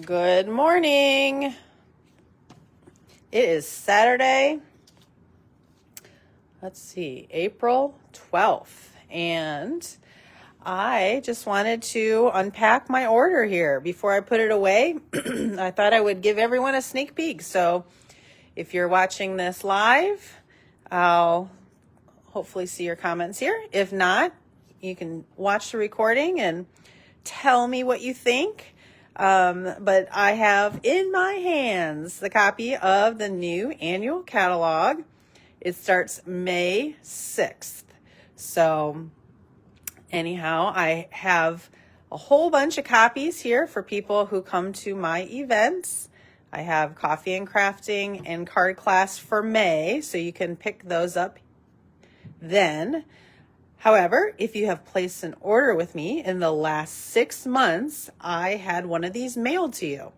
Good morning. It is Saturday. Let's see, April 12th. And I just wanted to unpack my order here before I put it away. I thought I would give everyone a sneak peek. So if you're watching this live, I'll hopefully see your comments here. If not, you can watch the recording and tell me what you think. But I have in my hands the copy of the new annual catalog. It starts May 6th. So anyhow, I have a whole bunch of copies here for people who come to my events. I have coffee and crafting and card class for May, so you can pick those up then. However, if you have placed an order with me in the last 6 months, I had one of these mailed to you.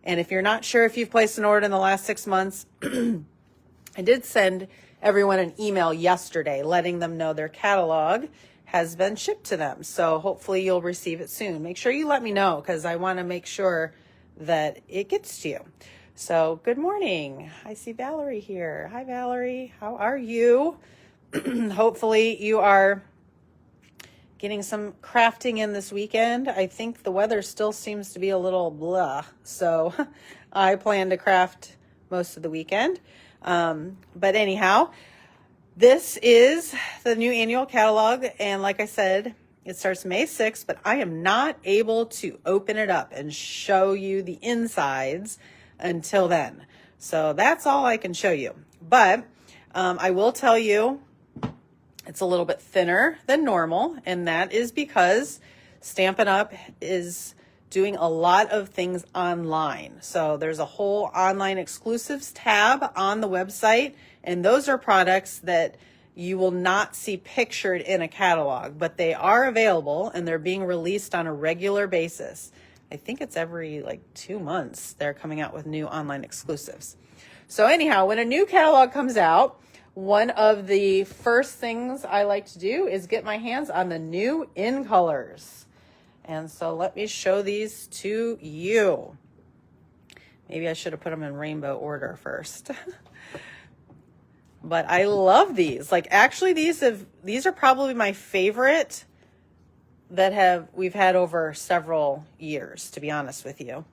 And if you're not sure if you've placed an order in the last 6 months, I did send everyone an email yesterday letting them know their catalog has been shipped to them. So hopefully you'll receive it soon. Make sure you let me know because I want to make sure that it gets to you. So good morning. I see Valerie here. Hi, Valerie. How are you? Hopefully you are getting some crafting in this weekend. I think the weather still seems to be a little blah, so I plan to craft most of the weekend. But anyhow, this is the new annual catalog, and like I said, it starts May 6th, but I am not able to open it up and show you the insides until then. So that's all I can show you. But I will tell you, it's a little bit thinner than normal, and that is because Stampin' Up! Is doing a lot of things online. So there's a whole online exclusives tab on the website, and those are products that you will not see pictured in a catalog, but they are available and they're being released on a regular basis. I think it's every 2 months they're coming out with new online exclusives. So anyhow, when a new catalog comes out, one of the first things I like to do is get my hands on the new in colors. And so let me show these to you. Maybe I should have put them in rainbow order first. But I love these. Actually, these are probably my favorite that we've had over several years, to be honest with you.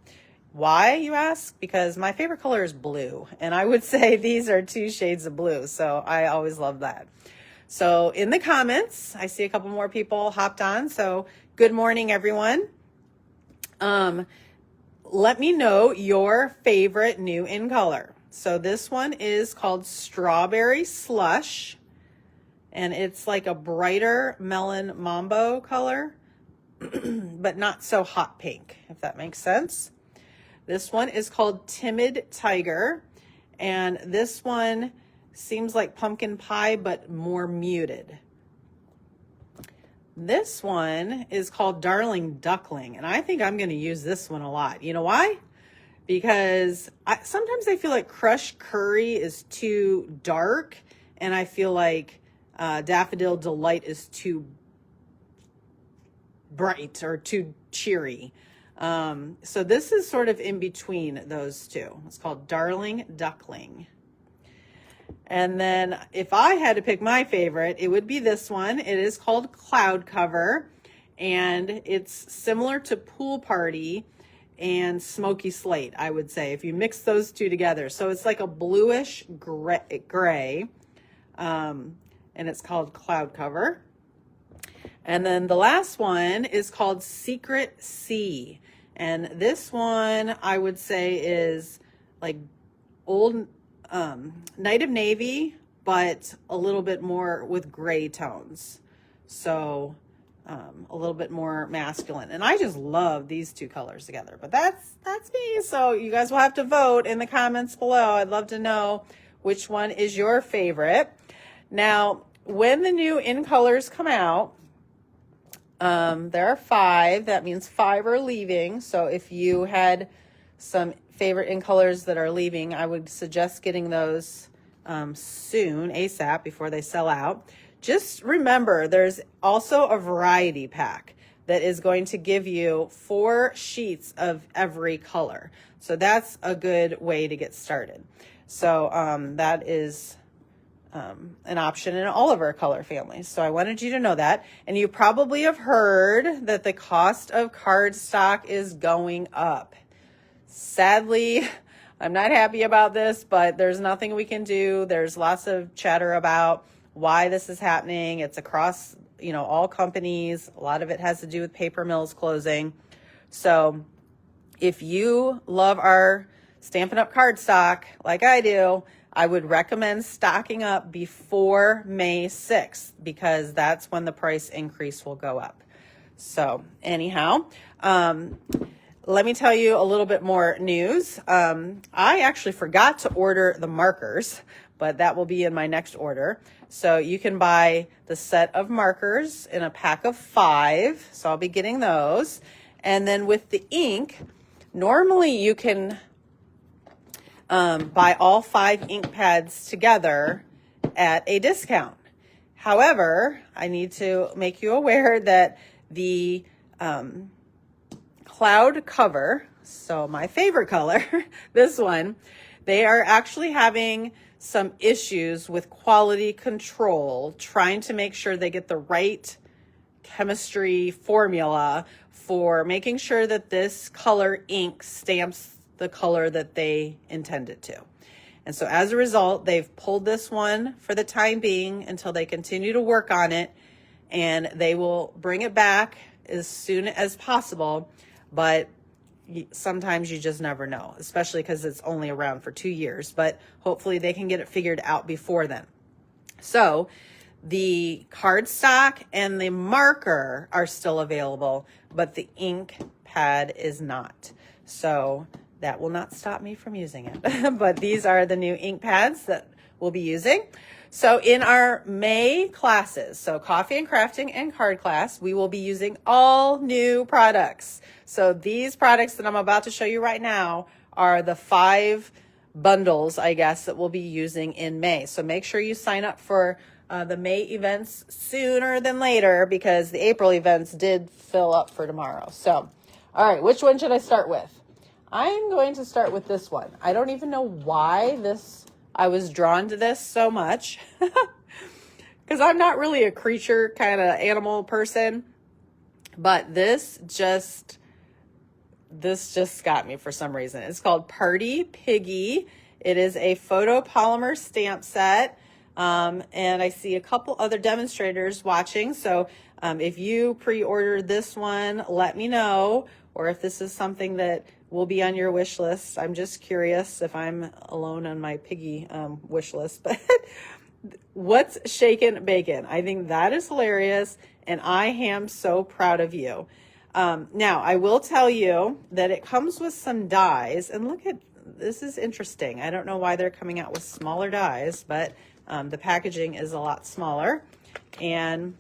Why, you ask? Because my favorite color is blue, and I would say these are 2 shades of blue, so I always love that. So in the comments, I see a couple more people hopped on, so good morning, everyone. Let me know your favorite new in color. So this one is called Strawberry Slush, and it's like a brighter melon mambo color, but not so hot pink, if that makes sense. This one is called Timid Tiger, and this one seems like pumpkin pie, but more muted. This one is called Darling Duckling, and I think I'm going to use this one a lot. You know why? Because sometimes I feel like Crush Curry is too dark, and I feel like Daffodil Delight is too bright or too cheery. So this is sort of in between those two. It's called Darling Duckling. And then if I had to pick my favorite, it would be this one. It is called Cloud Cover, and it's similar to Pool Party and Smoky Slate, I would say, if you mix those two together. So it's like a bluish gray, and it's called Cloud Cover. And then the last one is called Secret Sea. And this one, I would say, is like old Night of Navy, but a little bit more with gray tones. So a little bit more masculine. And I just love these 2 colors together. But that's me. So you guys will have to vote in the comments below. I'd love to know which one is your favorite. Now, when the new in colors come out, there are 5. That means 5 are leaving. So if you had some favorite in colors that are leaving, I would suggest getting those soon, ASAP, before they sell out. Just remember, there's also a variety pack that is going to give you 4 sheets of every color. So that's a good way to get started. So that is an option in all of our color families. So I wanted you to know that. And you probably have heard that the cost of cardstock is going up. Sadly, I'm not happy about this, but there's nothing we can do. There's lots of chatter about why this is happening. It's across, all companies. A lot of it has to do with paper mills closing. So if you love our Stampin' Up! Cardstock like I do, I would recommend stocking up before May 6th because that's when the price increase will go up. So anyhow, let me tell you a little bit more news. I actually forgot to order the markers, but that will be in my next order. So you can buy the set of markers in a pack of 5. So I'll be getting those. And then with the ink, normally you can buy all 5 ink pads together at a discount. However, I need to make you aware that the cloud cover, so my favorite color, this one, they are actually having some issues with quality control, trying to make sure they get the right chemistry formula for making sure that this color ink stamps the color that they intend it to. And so as a result, they've pulled this one for the time being until they continue to work on it, and they will bring it back as soon as possible. But sometimes you just never know, especially because it's only around for 2 years, but hopefully they can get it figured out before then. So the cardstock and the marker are still available, but the ink pad is not. So that will not stop me from using it. But these are the new ink pads that we'll be using. So in our May classes, so coffee and crafting and card class, we will be using all new products. So these products that I'm about to show you right now are the 5 bundles, I guess, that we'll be using in May. So make sure you sign up for the May events sooner than later because the April events did fill up for tomorrow. So, all right, which one should I start with? I'm going to start with this one. I don't even know why I was drawn to this so much because I'm not really a creature kind of animal person, but this just got me for some reason. It's called Party Piggy. It is a photopolymer stamp set. And I see a couple other demonstrators watching. So if you pre-ordered this one, let me know, or if this is something that will be on your wish list. I'm just curious if I'm alone on my piggy wish list. But what's shaken bacon? I think that is hilarious, and I am so proud of you. Now, I will tell you that it comes with some dies, and look at this is interesting. I don't know why they're coming out with smaller dies, but the packaging is a lot smaller, and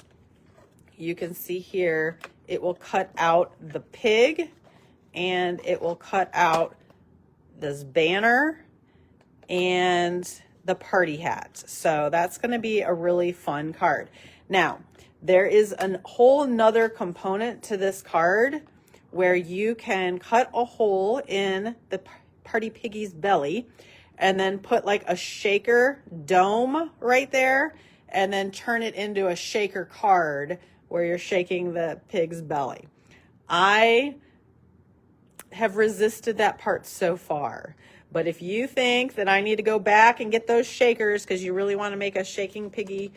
you can see here it will cut out the pig, and it will cut out this banner and the party hat. So that's going to be a really fun card. Now, there is a whole nother component to this card where you can cut a hole in the Party Piggy's belly and then put like a shaker dome right there and then turn it into a shaker card where you're shaking the pig's belly. I have resisted that part so far. But if you think that I need to go back and get those shakers because you really want to make a shaking piggy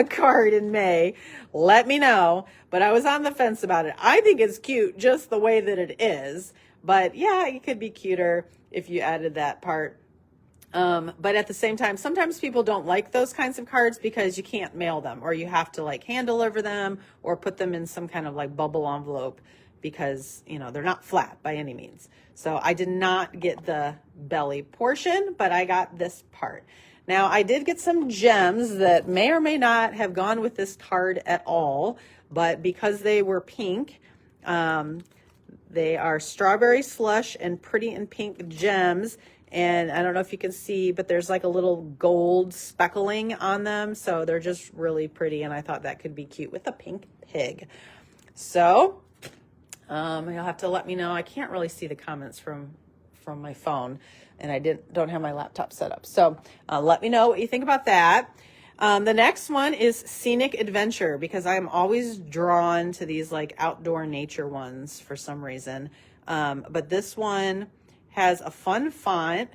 card in May, let me know. But I was on the fence about it. I think it's cute just the way that it is. But yeah, it could be cuter if you added that part. But at the same time, sometimes people don't like those kinds of cards because you can't mail them, or you have to like hand deliver them or put them in some kind of like bubble envelope because, they're not flat by any means. So I did not get the belly portion, but I got this part. Now, I did get some gems that may or may not have gone with this card at all, but because they were pink, they are Strawberry Slush and Pretty in Pink gems. And I don't know if you can see, but there's like a little gold speckling on them. So they're just really pretty. And I thought that could be cute with a pink pig. So You'll have to let me know. I can't really see the comments from my phone, and I don't have my laptop set up. So let me know what you think about that. The next one is Scenic Adventure, because I'm always drawn to these like outdoor nature ones for some reason. But this one has a fun font.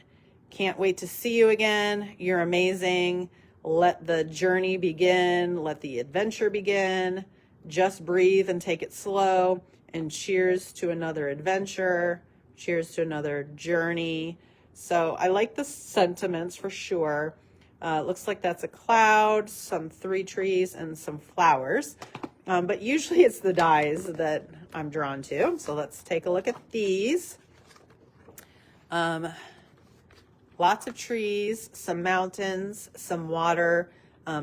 Can't wait to see you again. You're amazing. Let the journey begin. Let the adventure begin. Just breathe and take it slow. And cheers to another adventure. Cheers to another journey. So I like the sentiments for sure. Looks like that's a cloud, some 3 trees, and some flowers. But usually it's the dies that I'm drawn to. So let's take a look at these. Lots of trees, some mountains, some water,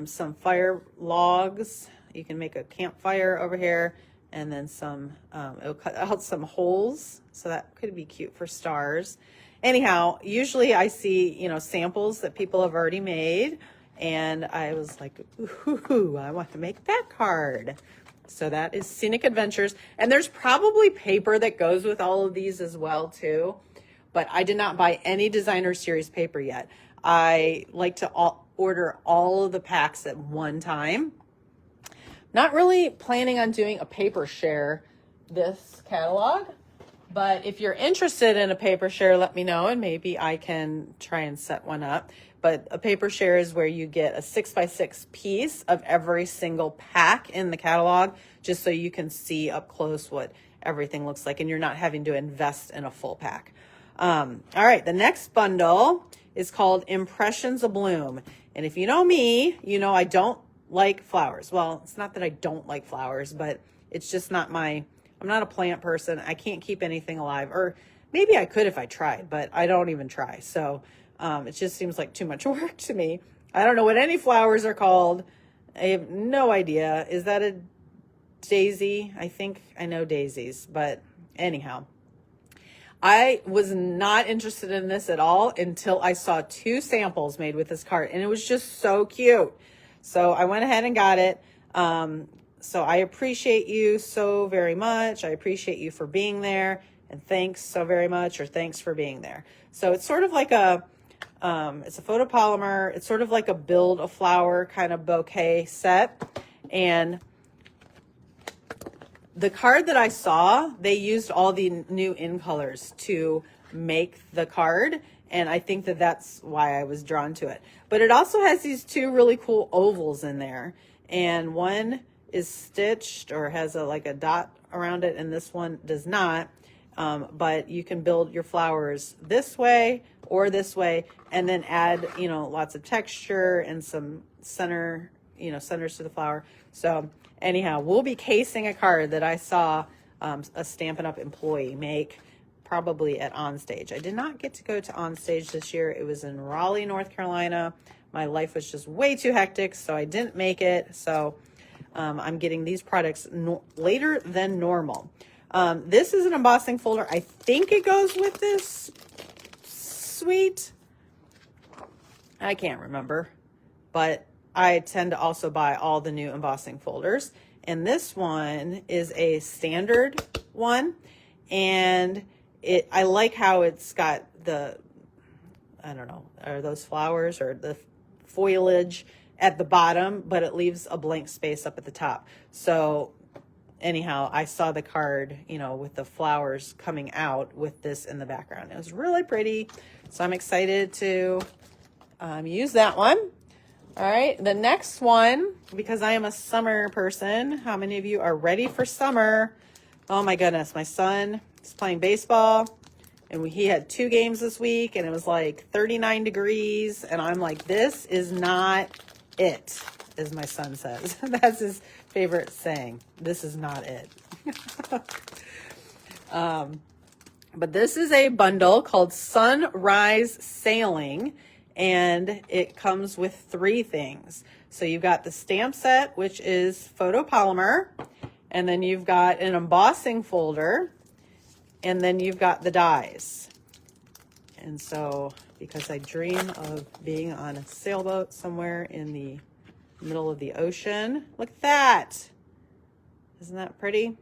some fire logs. You can make a campfire over here, and then some, it'll cut out some holes. So that could be cute for stars. Anyhow, usually I see, samples that people have already made, and I was like, ooh, I want to make that card. So that is Scenic Adventures. And there's probably paper that goes with all of these as well too. But I did not buy any designer series paper yet. I like to order all of the packs at one time. Not really planning on doing a paper share this catalog, but if you're interested in a paper share, let me know and maybe I can try and set one up. But a paper share is where you get a 6x6 piece of every single pack in the catalog, just so you can see up close what everything looks like and you're not having to invest in a full pack. All right, the next bundle is called Impressions of Bloom. And if you know me, you know I don't like flowers. Well, it's not that I don't like flowers, but it's just not I'm not a plant person. I can't keep anything alive. Or maybe I could if I tried, but I don't even try. So it just seems like too much work to me. I don't know what any flowers are called. I have no idea. Is that a daisy? I think I know daisies, but anyhow. I was not interested in this at all until I saw 2 samples made with this card, and it was just so cute. So I went ahead and got it. So I appreciate you so very much. I appreciate you for being there, and thanks so very much, or thanks for being there. So it's sort of like it's a photopolymer. It's sort of like a build a flower kind of bouquet set. And the card that I saw, they used all the new in colors to make the card. And I think that that's why I was drawn to it. But it also has these 2 really cool ovals in there. And one is stitched or has like a dot around it, and this one does not. But you can build your flowers this way or this way, and then add, lots of texture and some centers to the flower. So anyhow, we'll be casing a card that I saw a Stampin' Up! Employee make, probably at Onstage. I did not get to go to Onstage this year. It was in Raleigh, North Carolina. My life was just way too hectic, so I didn't make it. So I'm getting these products later than normal. This is an embossing folder. I think it goes with this suite. I can't remember, but I tend to also buy all the new embossing folders. And this one is a standard one. And I like how it's got the, I don't know, are those flowers or the foliage at the bottom, but it leaves a blank space up at the top. So anyhow, I saw the card, with the flowers coming out with this in the background. It was really pretty. So I'm excited to use that one. All right, the next one, because I am a summer person, how many of you are ready for summer? Oh my goodness, my son is playing baseball, and he had 2 games this week, and it was like 39 degrees, and I'm like, this is not it, as my son says. That's his favorite saying. This is not it. But this is a bundle called Sunrise Sailing, and it comes with 3 things. So you've got the stamp set, which is photopolymer, and then you've got an embossing folder, and then you've got the dies. And so, because I dream of being on a sailboat somewhere in the middle of the ocean. Look at that. Isn't that pretty?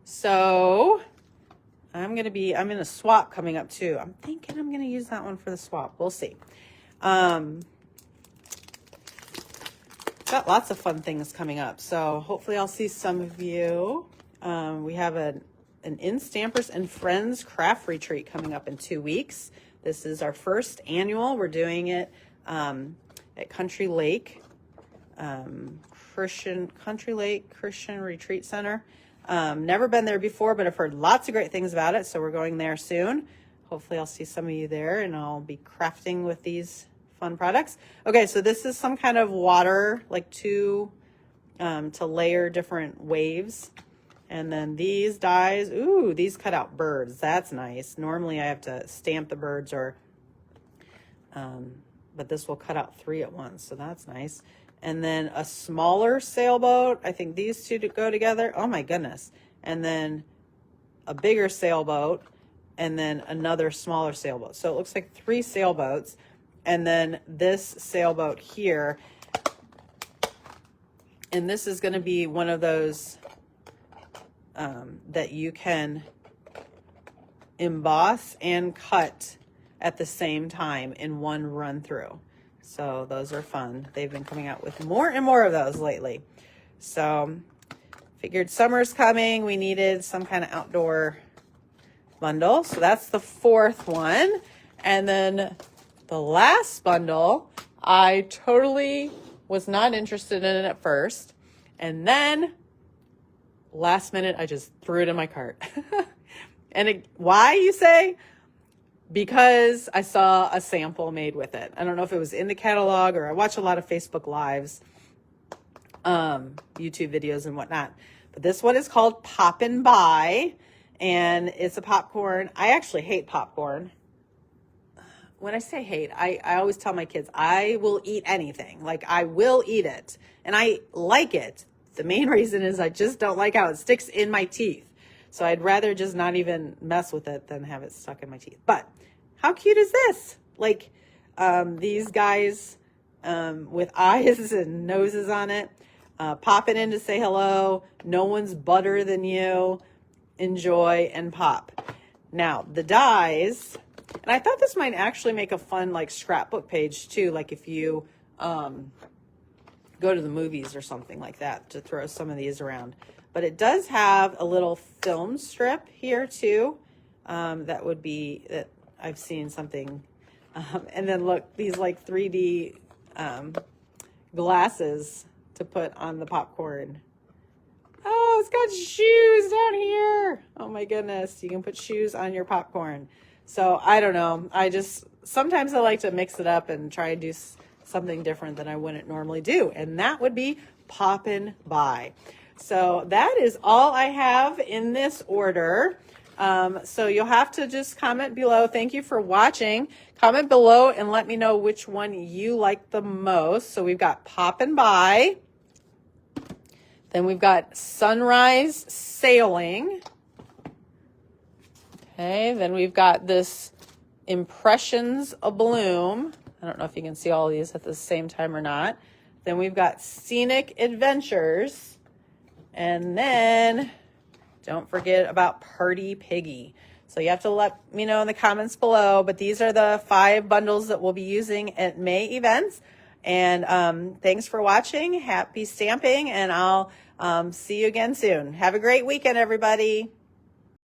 So I'm in a swap coming up too. I'm thinking I'm going to use that one for the swap. We'll see. Got lots of fun things coming up. So hopefully I'll see some of you. We have an In Stampers and Friends craft retreat coming up in 2 weeks. This is our first annual. We're doing it at Country Lake Christian Retreat Center. Never been there before, but I've heard lots of great things about it. So we're going there soon. Hopefully I'll see some of you there, and I'll be crafting with these fun products. Okay, so this is some kind of water, like to layer different waves. And then these dies, ooh, these cut out birds. That's nice. Normally I have to stamp the birds but this will cut out 3 at once. So that's nice. And then a smaller sailboat. I think these two go together. Oh my goodness. And then a bigger sailboat and then another smaller sailboat. So it looks like 3 sailboats. And then this sailboat here. And this is going to be one of those that you can emboss and cut at the same time in one run through. So those are fun. They've been coming out with more and more of those lately. So figured summer's coming. We needed some kind of outdoor bundle. So that's the 4th one. And then the last bundle, I totally was not interested in it at first. And then last minute, I just threw it in my cart. And why, you say? Because I saw a sample made with it. I don't know if it was in the catalog, or I watch a lot of Facebook Lives, YouTube videos and whatnot. But this one is called Poppin' By, and it's a popcorn. I actually hate popcorn. When I say hate, I always tell my kids, I will eat anything. Like, I will eat it. And I like it. The main reason is I just don't like how it sticks in my teeth. So I'd rather just not even mess with it than have it stuck in my teeth. But how cute is this? Like these guys with eyes and noses on it, popping in to say hello. No one's better than you. Enjoy and pop. Now the dies, and I thought this might actually make a fun like scrapbook page too. Like if you go to the movies or something like that, to throw some of these around. But it does have a little film strip here too. That I've seen something. And then look, these like 3D glasses to put on the popcorn. Oh, it's got shoes down here. Oh my goodness. You can put shoes on your popcorn. So I don't know. Sometimes I like to mix it up and try and do something different than I wouldn't normally do. And that would be Poppin' By. So that is all I have in this order. So you'll have to just comment below. Thank you for watching. Comment below and let me know which one you like the most. So we've got Poppin' By. Then we've got Sunrise Sailing. Okay, then we've got this Impressions A Bloom. I don't know if you can see all these at the same time or not. Then we've got Scenic Adventures. And then don't forget about Party Piggy. So you have to let me know in the comments below. But these are the 5 bundles that we'll be using at May events. And thanks for watching. Happy stamping. And I'll see you again soon. Have a great weekend, everybody.